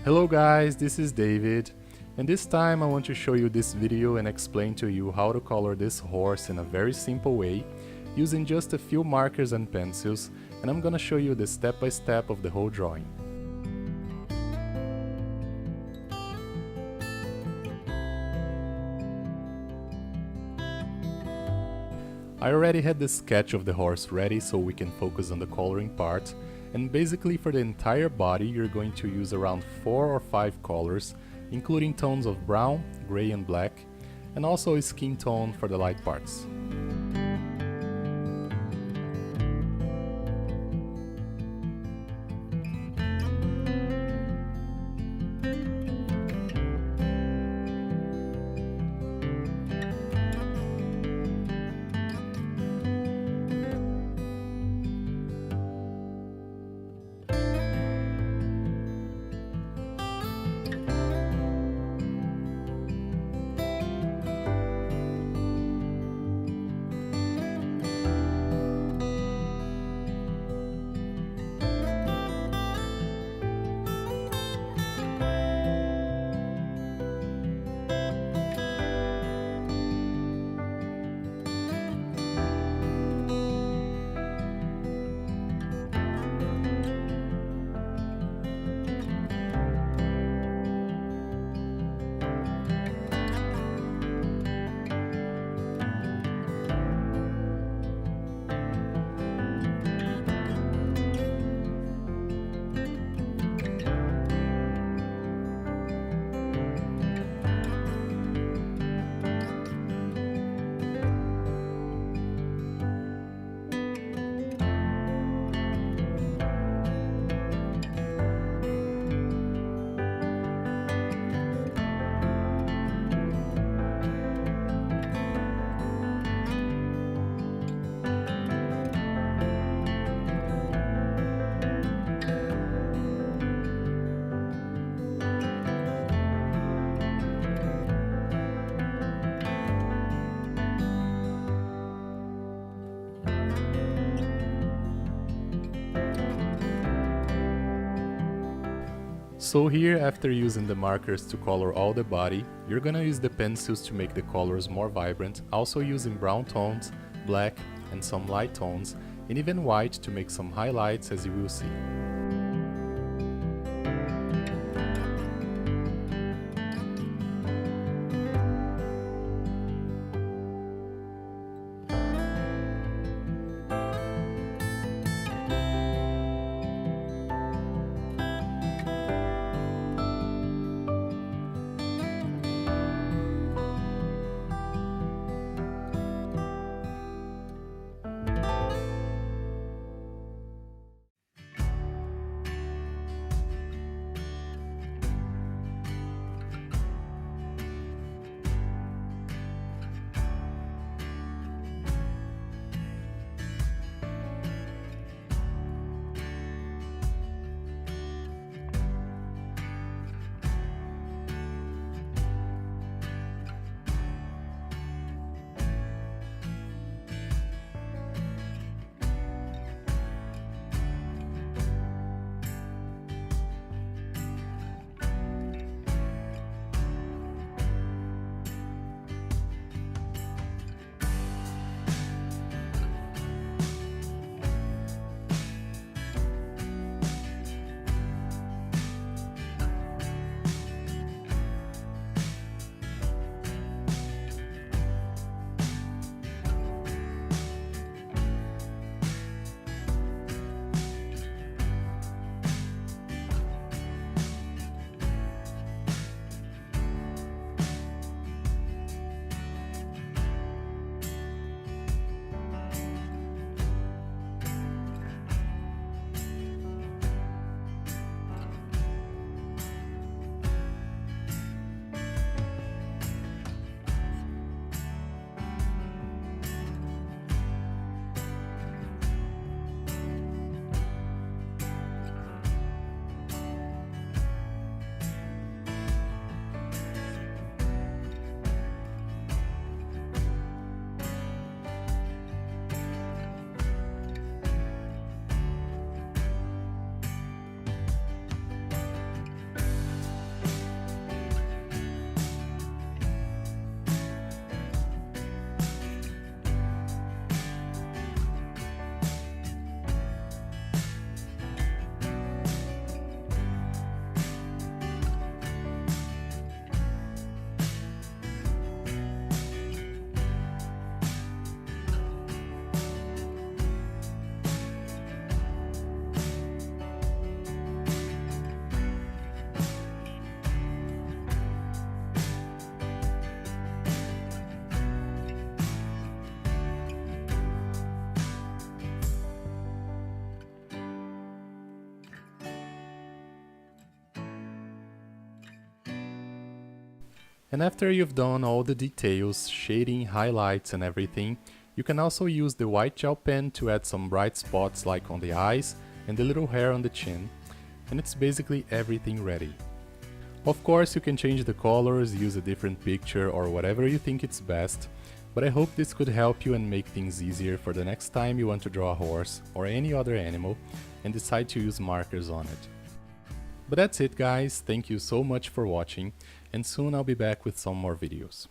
Hello guys, this is David, and this time I want to show you this video and explain to you how to color this horse in a very simple way using just a few markers and pencils, and I'm gonna show you the step by step of the whole drawing. I already had the sketch of the horse ready so we can focus on the coloring part, and basically for the entire body you're going to use around 4 or 5 colors, including tones of brown, gray and black, and also a skin tone for the light parts. So here, after using the markers to color all the body, you're gonna use the pencils to make the colors more vibrant, also using brown tones, black and some light tones, and even white to make some highlights, as you will see. And after you've done all the details, shading, highlights and everything, you can also use the white gel pen to add some bright spots like on the eyes and the little hair on the chin, and it's basically everything ready. Of course, you can change the colors, use a different picture or whatever you think it's best, but I hope this could help you and make things easier for the next time you want to draw a horse or any other animal and decide to use markers on it. But that's it guys, thank you so much for watching, and soon I'll be back with some more videos.